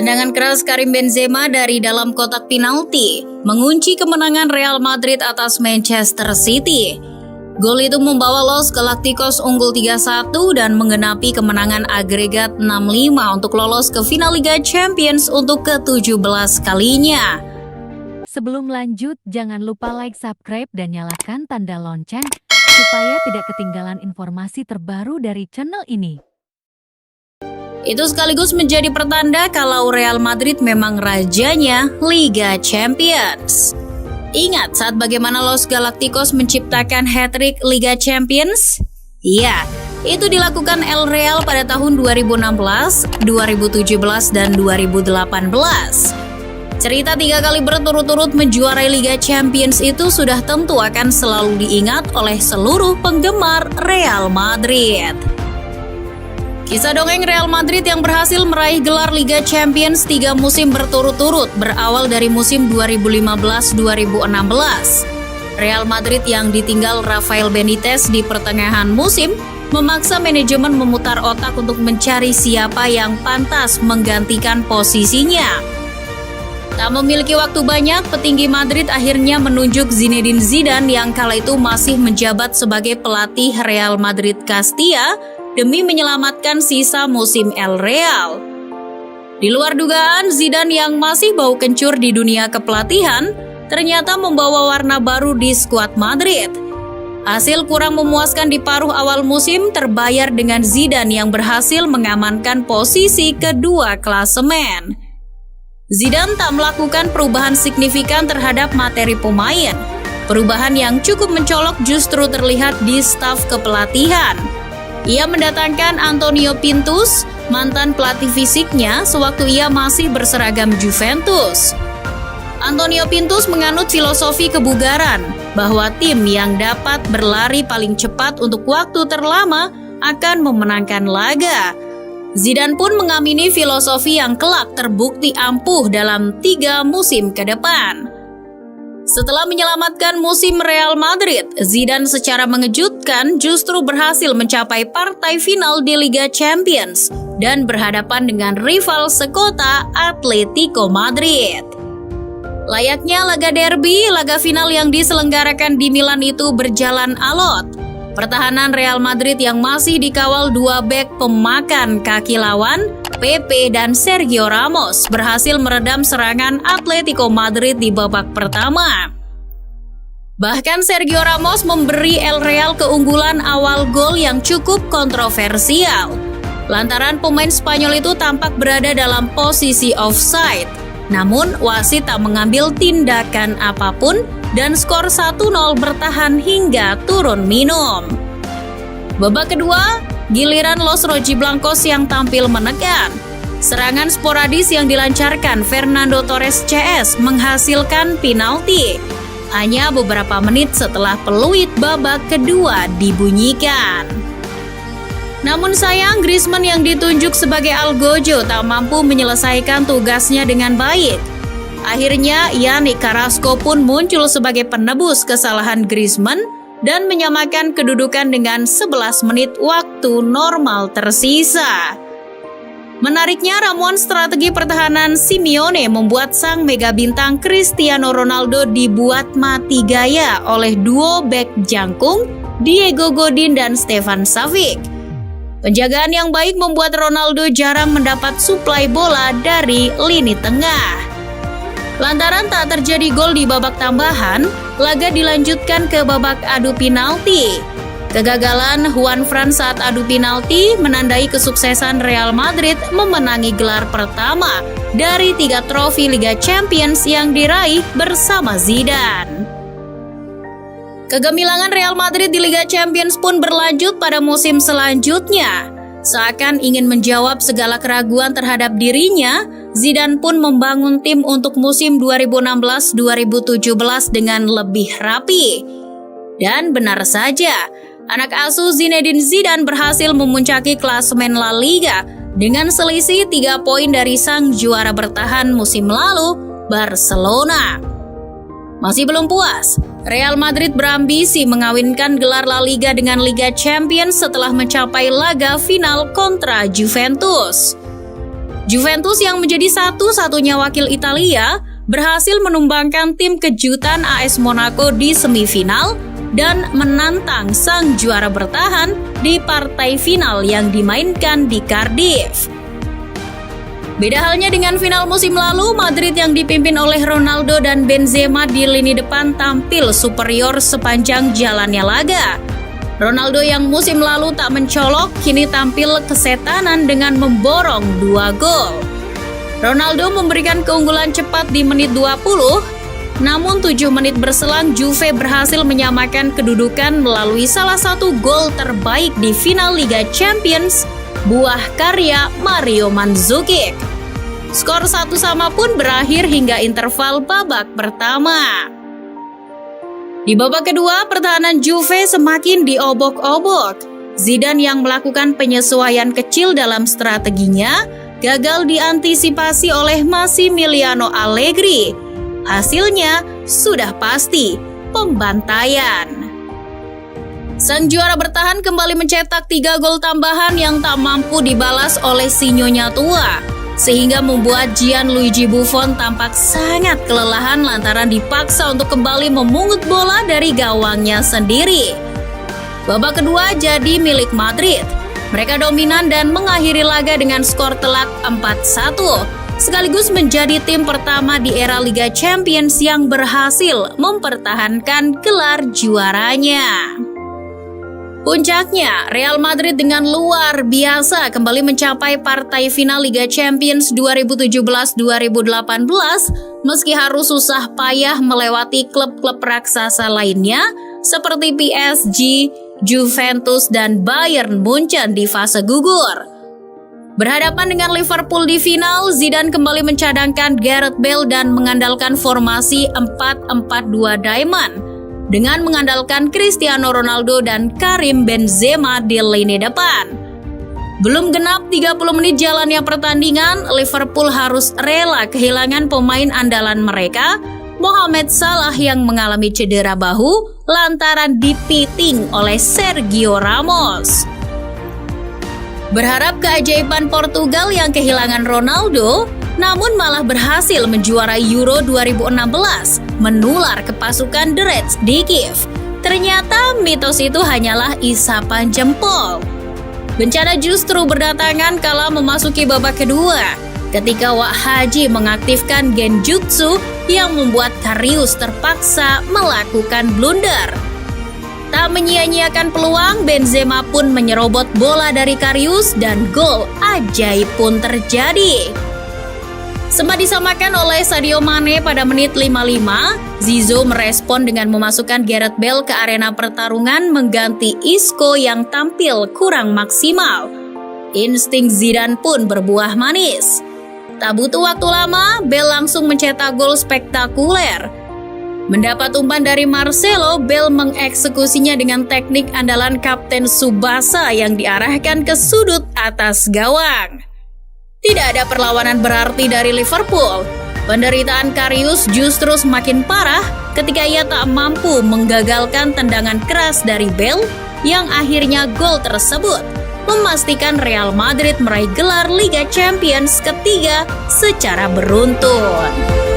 Tendangan keras Karim Benzema dari dalam kotak penalti mengunci kemenangan Real Madrid atas Manchester City. Gol itu membawa Los Galacticos unggul 3-1 dan menggenapi kemenangan agregat 6-5 untuk lolos ke final Liga Champions untuk ke-17 kalinya. Sebelum lanjut, jangan lupa like, subscribe, dan nyalakan tanda lonceng supaya tidak ketinggalan informasi terbaru dari channel ini. Itu sekaligus menjadi pertanda kalau Real Madrid memang rajanya Liga Champions. Ingat saat bagaimana Los Galacticos menciptakan hat-trick Liga Champions? Iya, itu dilakukan El Real pada tahun 2016, 2017, dan 2018. Cerita 3 kali berturut-turut menjuarai Liga Champions itu sudah tentu akan selalu diingat oleh seluruh penggemar Real Madrid. Kisah dongeng Real Madrid yang berhasil meraih gelar Liga Champions 3 musim berturut-turut berawal dari musim 2015-2016. Real Madrid yang ditinggal Rafael Benitez di pertengahan musim memaksa manajemen memutar otak untuk mencari siapa yang pantas menggantikan posisinya. Tak memiliki waktu banyak, petinggi Madrid akhirnya menunjuk Zinedine Zidane yang kala itu masih menjabat sebagai pelatih Real Madrid Castilla demi menyelamatkan sisa musim El Real. Di luar dugaan, Zidane yang masih bau kencur di dunia kepelatihan ternyata membawa warna baru di skuad Madrid. Hasil kurang memuaskan di paruh awal musim terbayar dengan Zidane yang berhasil mengamankan posisi kedua klasemen. Zidane tak melakukan perubahan signifikan terhadap materi pemain. Perubahan yang cukup mencolok justru terlihat di staf kepelatihan. Ia mendatangkan Antonio Pintus, mantan pelatih fisiknya sewaktu ia masih berseragam Juventus. Antonio Pintus menganut filosofi kebugaran bahwa tim yang dapat berlari paling cepat untuk waktu terlama akan memenangkan laga. Zidane pun mengamini filosofi yang kelak terbukti ampuh dalam 3 musim ke depan. Setelah menyelamatkan musim Real Madrid, Zidane secara mengejutkan justru berhasil mencapai partai final di Liga Champions dan berhadapan dengan rival sekota Atletico Madrid. Layaknya laga derby, laga final yang diselenggarakan di Milan itu berjalan alot. Pertahanan Real Madrid yang masih dikawal 2 bek pemakan kaki lawan, Pepe dan Sergio Ramos, berhasil meredam serangan Atletico Madrid di babak pertama. Bahkan Sergio Ramos memberi El Real keunggulan awal gol yang cukup kontroversial. Lantaran pemain Spanyol itu tampak berada dalam posisi offside. Namun wasit tak mengambil tindakan apapun dan skor 1-0 bertahan hingga turun minum. Babak kedua, giliran Los Rojiblancos yang tampil menekan. Serangan sporadis yang dilancarkan Fernando Torres CS menghasilkan penalti. Hanya beberapa menit setelah peluit babak kedua dibunyikan. Namun sayang, Griezmann yang ditunjuk sebagai algojo tak mampu menyelesaikan tugasnya dengan baik. Akhirnya, Yannick Carrasco pun muncul sebagai penebus kesalahan Griezmann dan menyamakan kedudukan dengan 11 menit waktu normal tersisa. Menariknya, ramuan strategi pertahanan Simeone membuat sang mega bintang Cristiano Ronaldo dibuat mati gaya oleh duo bek jangkung Diego Godin dan Stefan Savic. Penjagaan yang baik membuat Ronaldo jarang mendapat suplai bola dari lini tengah. Lantaran tak terjadi gol di babak tambahan, laga dilanjutkan ke babak adu penalti. Kegagalan Juan Fran saat adu penalti menandai kesuksesan Real Madrid memenangi gelar pertama dari 3 trofi Liga Champions yang diraih bersama Zidane. Kegemilangan Real Madrid di Liga Champions pun berlanjut pada musim selanjutnya. Seakan ingin menjawab segala keraguan terhadap dirinya, Zidane pun membangun tim untuk musim 2016-2017 dengan lebih rapi. Dan benar saja, anak asuh Zinedine Zidane berhasil memuncaki klasemen La Liga dengan selisih 3 poin dari sang juara bertahan musim lalu, Barcelona. Masih belum puas, Real Madrid berambisi mengawinkan gelar La Liga dengan Liga Champions setelah mencapai laga final kontra Juventus. Juventus yang menjadi satu-satunya wakil Italia berhasil menumbangkan tim kejutan AS Monaco di semifinal dan menantang sang juara bertahan di partai final yang dimainkan di Cardiff. Beda halnya dengan final musim lalu, Madrid yang dipimpin oleh Ronaldo dan Benzema di lini depan tampil superior sepanjang jalannya laga. Ronaldo yang musim lalu tak mencolok, kini tampil kesetanan dengan memborong 2 gol. Ronaldo memberikan keunggulan cepat di menit 20, namun 7 menit berselang Juve berhasil menyamakan kedudukan melalui salah satu gol terbaik di final Liga Champions, buah karya Mario Mandzukic. Skor 1-1 pun berakhir hingga interval babak pertama. Di babak kedua, pertahanan Juve semakin diobok-obok. Zidane yang melakukan penyesuaian kecil dalam strateginya gagal diantisipasi oleh Massimiliano Allegri. Hasilnya sudah pasti pembantaian. Sang juara bertahan kembali mencetak 3 gol tambahan yang tak mampu dibalas oleh si Nyonya tua, sehingga membuat Gianluigi Buffon tampak sangat kelelahan lantaran dipaksa untuk kembali memungut bola dari gawangnya sendiri. Babak kedua jadi milik Madrid. Mereka dominan dan mengakhiri laga dengan skor telak 4-1, sekaligus menjadi tim pertama di era Liga Champions yang berhasil mempertahankan gelar juaranya. Puncaknya, Real Madrid dengan luar biasa kembali mencapai partai final Liga Champions 2017-2018 meski harus susah payah melewati klub-klub raksasa lainnya seperti PSG, Juventus, dan Bayern Munchen di fase gugur. Berhadapan dengan Liverpool di final, Zidane kembali mencadangkan Gareth Bale dan mengandalkan formasi 4-4-2 Diamond dengan mengandalkan Cristiano Ronaldo dan Karim Benzema di lini depan. Belum genap 30 menit jalannya pertandingan, Liverpool harus rela kehilangan pemain andalan mereka, Mohamed Salah yang mengalami cedera bahu lantaran dipiting oleh Sergio Ramos. Berharap keajaiban Portugal yang kehilangan Ronaldo, namun malah berhasil menjuarai Euro 2016, menular ke pasukan The Reds di Kiev. Ternyata mitos itu hanyalah isapan jempol. Bencana justru berdatangan kala memasuki babak kedua, ketika Wak Haji mengaktifkan Genjutsu yang membuat Karius terpaksa melakukan blunder. Tak menyia-nyiakan peluang, Benzema pun menyerobot bola dari Karius dan gol ajaib pun terjadi. Sempat disamakan oleh Sadio Mane pada menit 55, Zizou merespon dengan memasukkan Gareth Bale ke arena pertarungan mengganti Isco yang tampil kurang maksimal. Insting Zidane pun berbuah manis. Tak butuh waktu lama, Bale langsung mencetak gol spektakuler. Mendapat umpan dari Marcelo, Bale mengeksekusinya dengan teknik andalan Kapten Tsubasa yang diarahkan ke sudut atas gawang. Tidak ada perlawanan berarti dari Liverpool. Penderitaan Karius justru semakin parah ketika ia tak mampu menggagalkan tendangan keras dari Bale yang akhirnya gol tersebut memastikan Real Madrid meraih gelar Liga Champions ketiga secara beruntun.